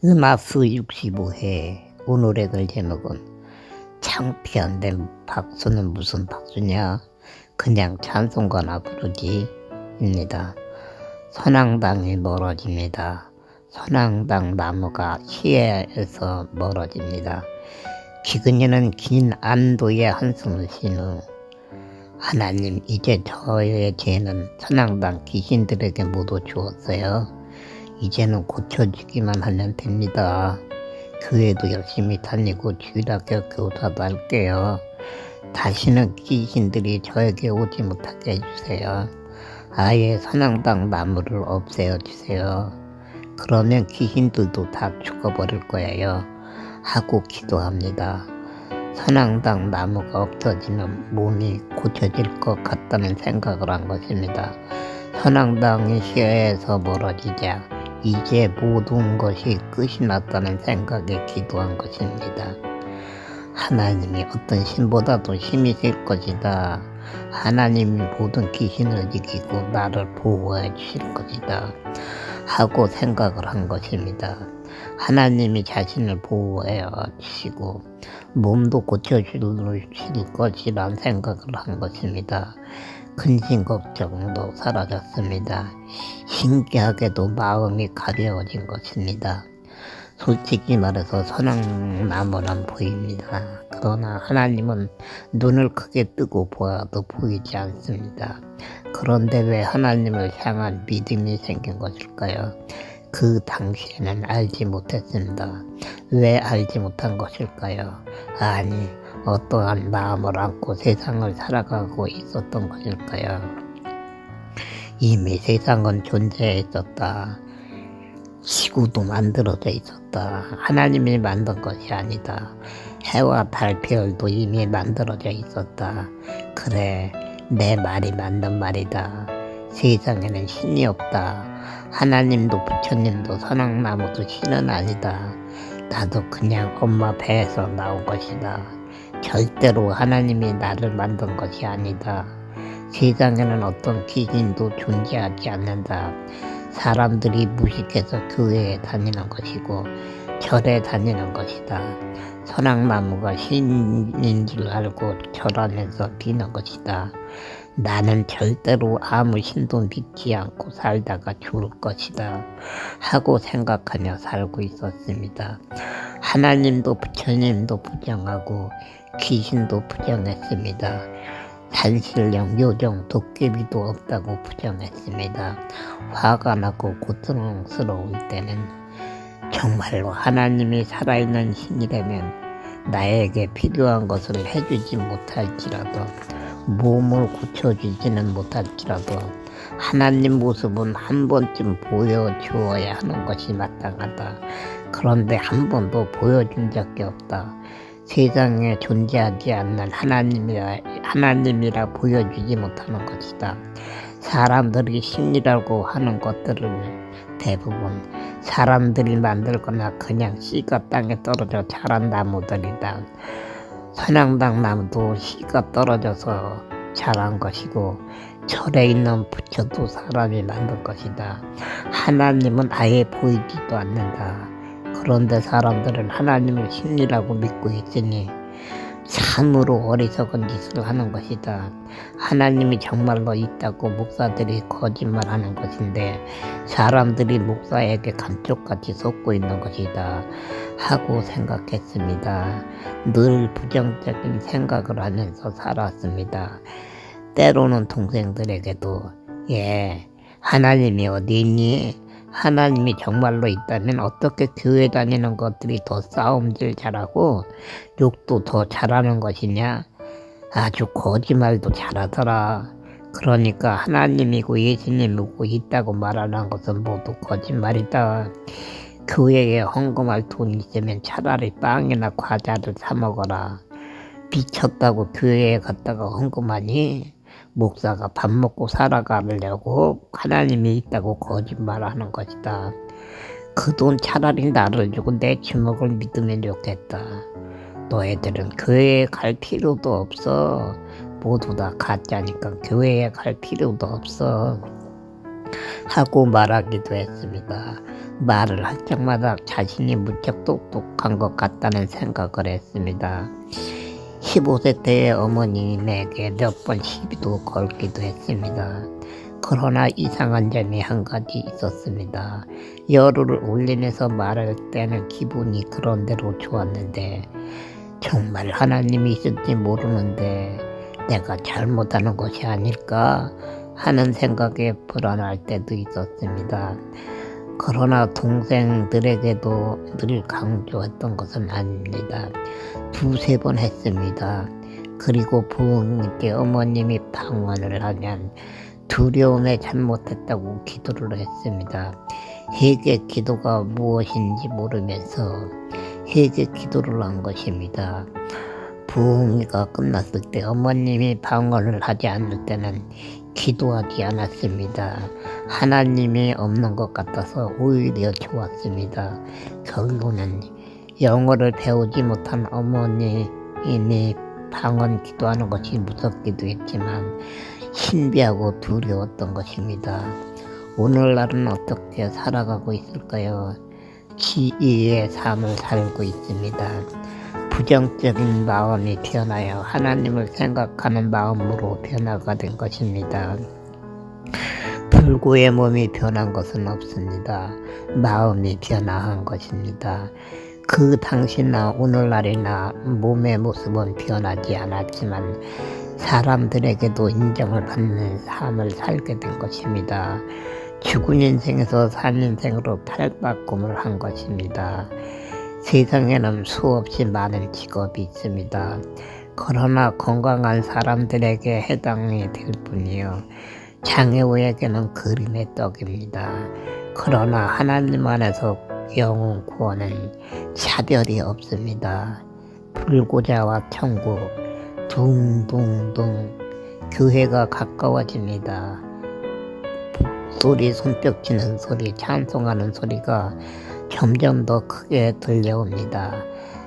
음악수 65회 오늘의 글 제목은 창피한데 박수는 무슨 박수냐, 그냥 찬송가나 부르지 입니다. 선앙당이 멀어집니다. 선앙당 나무가 시야에서 멀어집니다. 기근이는 긴 안도의 한숨을 쉰 후, 하나님, 이제 저의 죄는 선앙당 귀신들에게 모두 주었어요. 이제는 고쳐주기만 하면 됩니다. 교회도 열심히 다니고 주일학교 교사도 할게요. 다시는 귀신들이 저에게 오지 못하게 해주세요. 아예 선앙당 나무를 없애어 주세요. 그러면 귀신들도 다 죽어버릴 거예요. 하고 기도합니다. 선앙당 나무가 없어지면 몸이 고쳐질 것 같다는 생각을 한 것입니다. 선앙당이 시야에서 멀어지자 이제 모든 것이 끝이 났다는 생각에 기도한 것입니다. 하나님이 어떤 신보다도 힘이 될 것이다. 하나님이 모든 귀신을 이기고 나를 보호해 주실 것이다. 하고 생각을 한 것입니다. 하나님이 자신을 보호해 주시고 몸도 고쳐주실 것이란 생각을 한 것입니다. 근심 걱정도 사라졌습니다. 신기하게도 마음이 가벼워진 것입니다. 솔직히 말해서 선앙나무는 보입니다. 그러나 하나님은 눈을 크게 뜨고 보아도 보이지 않습니다. 그런데 왜 하나님을 향한 믿음이 생긴 것일까요? 그 당시에는 알지 못했습니다. 왜 알지 못한 것일까요? 아니, 어떠한 마음을 안고 세상을 살아가고 있었던 것일까요? 이미 세상은 존재해 있었다. 지구도 만들어져 있었다. 하나님이 만든 것이 아니다. 해와 달, 별도 이미 만들어져 있었다. 그래, 내 말이 맞는 말이다. 세상에는 신이 없다. 하나님도 부처님도 선앙나무도 신은 아니다. 나도 그냥 엄마 배에서 나온 것이다. 절대로 하나님이 나를 만든 것이 아니다. 세상에는 어떤 귀신도 존재하지 않는다. 사람들이 무식해서 교회에 다니는 것이고 절에 다니는 것이다. 선앙나무가 신인 줄 알고 절 안에서 비는 것이다. 나는 절대로 아무 신도 믿지 않고 살다가 죽을 것이다. 하고 생각하며 살고 있었습니다. 하나님도 부처님도 부정하고 귀신도 부정했습니다. 산신령, 요정, 도깨비도 없다고 부정했습니다. 화가 나고 고통스러울 때는 정말로 하나님이 살아있는 신이라면 나에게 필요한 것을 해주지 못할지라도, 몸을 고쳐주지는 못할지라도 하나님 모습은 한 번쯤 보여주어야 하는 것이 마땅하다. 그런데 한 번도 보여준 적이 없다. 세상에 존재하지 않는 하나님이라 보여주지 못하는 것이다. 사람들이 신이라고 하는 것들은 대부분 사람들이 만들거나 그냥 씨가 땅에 떨어져 자란 나무들이다. 선앙당 나무도 씨가 떨어져서 자란 것이고 절에 있는 부처도 사람이 만든 것이다. 하나님은 아예 보이지도 않는다. 그런데 사람들은 하나님을 신이라고 믿고 있으니 참으로 어리석은 짓을 하는 것이다. 하나님이 정말로 있다고 목사들이 거짓말하는 것인데 사람들이 목사에게 감쪽같이 속고 있는 것이다. 하고 생각했습니다. 늘 부정적인 생각을 하면서 살았습니다. 때로는 동생들에게도 하나님이 어디 있니? 하나님이 정말로 있다면 어떻게 교회 다니는 것들이 더 싸움질 잘하고 욕도 더 잘하는 것이냐? 아주 거짓말도 잘하더라. 그러니까 하나님이고 예수님이고 있다고 말하는 것은 모두 거짓말이다. 교회에 헌금할 돈이 있으면 차라리 빵이나 과자를 사 먹어라. 미쳤다고 교회에 갔다가 헌금하니? 목사가 밥 먹고 살아가려고 하나님이 있다고 거짓말하는 것이다. 그 돈 차라리 나를 주고 내 주먹을 믿으면 좋겠다. 너희들은 교회에 갈 필요도 없어. 모두 다 가짜니까 교회에 갈 필요도 없어. 하고 말하기도 했습니다. 말을 할 적마다 자신이 무척 똑똑한 것 같다는 생각을 했습니다. 15세 때의 어머님에게 몇 번 시비도 걸기도 했습니다. 그러나 이상한 점이 한 가지 있었습니다. 열을 올리면서 말할 때는 기분이 그런대로 좋았는데 정말 하나님이 있을지 모르는데 내가 잘못하는 것이 아닐까 하는 생각에 불안할 때도 있었습니다. 그러나 동생들에게도 늘 강조했던 것은 아닙니다. 두세 번 했습니다. 그리고 부모님께 어머님이 방언을 하면 두려움에 잘못했다고 기도를 했습니다. 회개 기도가 무엇인지 모르면서 회개 기도를 한 것입니다. 부흥회가 끝났을 때 어머님이 방언을 하지 않을 때는 기도하지 않았습니다. 하나님이 없는 것 같아서 오히려 좋았습니다. 결국은 영어를 배우지 못한 어머님이 방언 기도하는 것이 무섭기도 했지만 신비하고 두려웠던 것입니다. 오늘날은 어떻게 살아가고 있을까요? 지혜의 삶을 살고 있습니다. 부정적인 마음이 변하여 하나님을 생각하는 마음으로 변화가 된 것입니다. 불구의 몸이 변한 것은 없습니다. 마음이 변화한 것입니다. 그 당시나 오늘날이나 몸의 모습은 변하지 않았지만 사람들에게도 인정을 받는 삶을 살게 된 것입니다. 죽은 인생에서 산 인생으로 탈바꿈을 한 것입니다. 세상에는 수없이 많은 직업이 있습니다. 그러나 건강한 사람들에게 해당이 될 뿐이요. 장애우에게는 그림의 떡입니다. 그러나 하나님 안에서 영혼 구원은 차별이 없습니다. 불구자와 천국 둥둥둥 교회가 가까워집니다. 소리, 손뼉 치는 소리, 찬송하는 소리가 점점 더 크게 들려옵니다.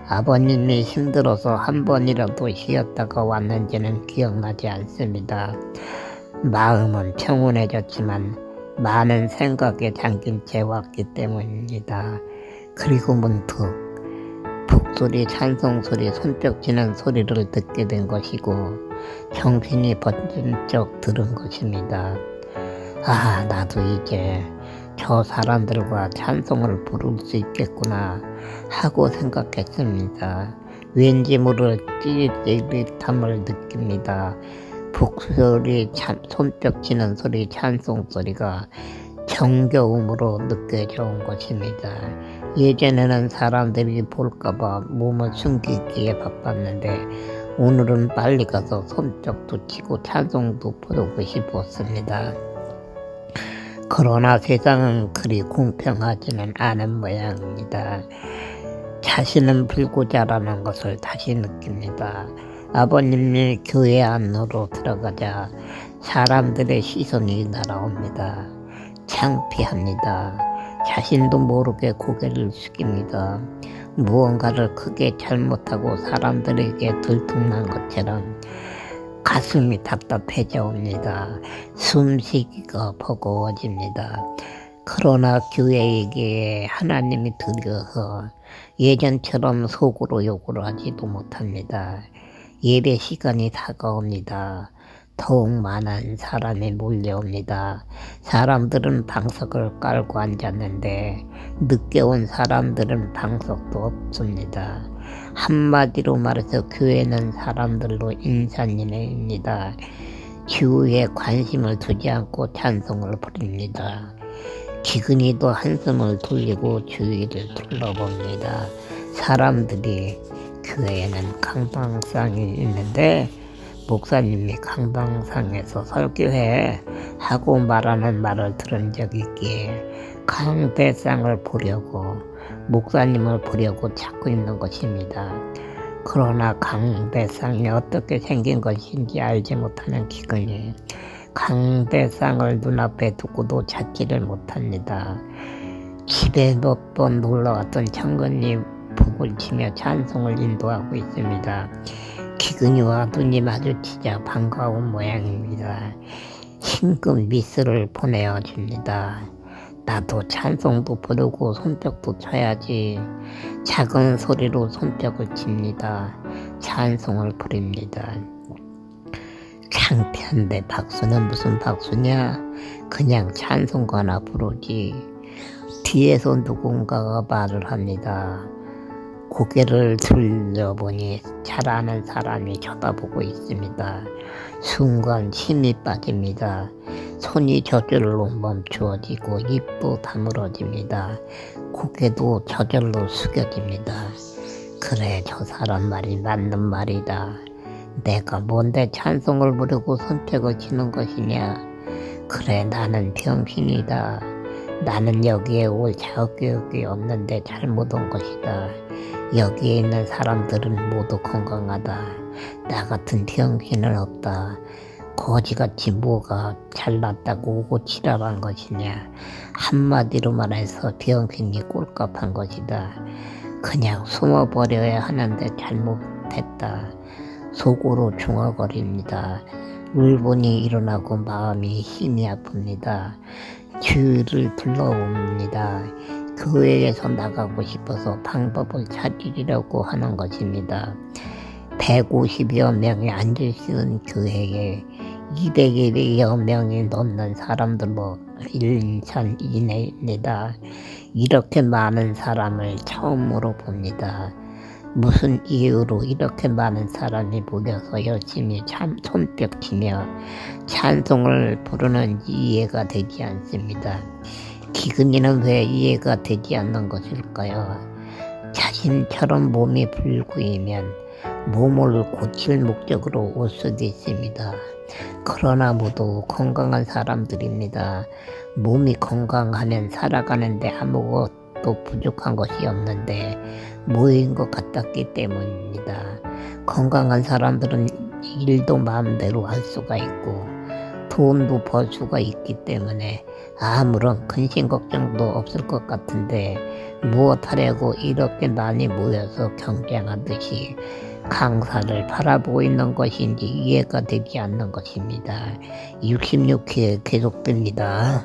아버님이 힘들어서 한 번이라도 쉬었다가 왔는지는 기억나지 않습니다. 마음은 평온해졌지만 많은 생각에 잠긴 채 왔기 때문입니다. 그리고 문득 북소리, 찬송소리, 손뼉 치는 소리를 듣게 된 것이고 정신이 번쩍 들은 것입니다. 아, 나도 이제 저 사람들과 찬송을 부를 수 있겠구나 하고 생각했습니다. 왠지 모를 찌릿찌릿함을 느낍니다. 북소리, 손뼉 치는 소리, 찬송 소리가 정겨움으로 느껴져 온 것입니다. 예전에는 사람들이 볼까봐 몸을 숨기기에 바빴는데 오늘은 빨리 가서 손뼉도 치고 찬송도 부르고 싶었습니다. 그러나 세상은 그리 공평하지는 않은 모양입니다. 자신은 불구자라는 것을 다시 느낍니다. 아버님이 교회 안으로 들어가자 사람들의 시선이 날아옵니다. 창피합니다. 자신도 모르게 고개를 숙입니다. 무언가를 크게 잘못하고 사람들에게 들통난 것처럼 가슴이 답답해져 옵니다. 숨쉬기가 버거워집니다. 그러나 교회에게 하나님이 들여서 예전처럼 속으로 욕을 하지도 못합니다. 예배 시간이 다가옵니다. 더욱 많은 사람이 몰려옵니다. 사람들은 방석을 깔고 앉았는데 늦게 온 사람들은 방석도 없습니다. 한마디로 말해서 교회는 사람들로 인산인해입니다. 주위에 관심을 두지 않고 찬송을 부릅니다. 기근이도 한숨을 돌리고 주위를 둘러봅니다. 사람들이 교회에는 강당상이 있는데 목사님이 강당상에서 설교해 하고 말하는 말을 들은 적이 있기에 강대상을 보려고 목사님을 보려고 찾고 있는 것입니다. 그러나 강대상이 어떻게 생긴 것인지 알지 못하는 기근이 강대상을 눈앞에 두고도 찾지를 못합니다. 집에 몇 번 놀러왔던 청근이 북을 치며 찬송을 인도하고 있습니다. 기근이와 눈이 마주치자 반가운 모양입니다. 싱긋 미소를 보내어 줍니다. 나도 찬송도 부르고 손뼉도 쳐야지. 작은 소리로 손뼉을 칩니다. 찬송을 부릅니다. 창피한데 박수는 무슨 박수냐? 그냥 찬송가나 부르지. 뒤에서 누군가가 말을 합니다. 고개를 돌려보니 잘 아는 사람이 쳐다보고 있습니다. 순간 힘이 빠집니다. 손이 저절로 멈추어지고 입도 다물어집니다. 고개도 저절로 숙여집니다. 그래, 저 사람 말이 맞는 말이다. 내가 뭔데 찬송을 부르고 손뼉을 치는 것이냐? 그래, 나는 병신이다. 나는 여기에 올 자격이 없는데 잘못 온 것이다. 여기에 있는 사람들은 모두 건강하다. 나 같은 병신은 없다. 거지같이 뭐가 잘났다고 오고 지랄한 것이냐. 한마디로 말해서 병신이 꼴값한 것이다. 그냥 숨어버려야 하는데 잘못했다. 속으로 중얼거립니다. 울분이 일어나고 마음이 힘이 아픕니다. 주위를 둘러봅니다. 교회에서 나가고 싶어서 방법을 찾으려고 하는 것입니다. 150여 명이 앉을 수 있는 교회에 200여 명이 넘는 사람들로 일산이내입니다. 이렇게 많은 사람을 처음으로 봅니다. 무슨 이유로 이렇게 많은 사람이 모여서 열심히 손뼉치며 찬송을 부르는지 이해가 되지 않습니다. 기근이는 왜 이해가 되지 않는 것일까요? 자신처럼 몸이 불구이면 몸을 고칠 목적으로 올 수도 있습니다. 그러나 모두 건강한 사람들입니다. 몸이 건강하면 살아가는데 아무것도 부족한 것이 없는데 모인 것 같았기 때문입니다. 건강한 사람들은 일도 마음대로 할 수가 있고 돈도 벌 수가 있기 때문에 아무런 근심 걱정도 없을 것 같은데 무엇하려고 이렇게 많이 모여서 경쟁하듯이 강사를 바라보고 있는 것인지 이해가 되지 않는 것입니다. 66회 계속됩니다.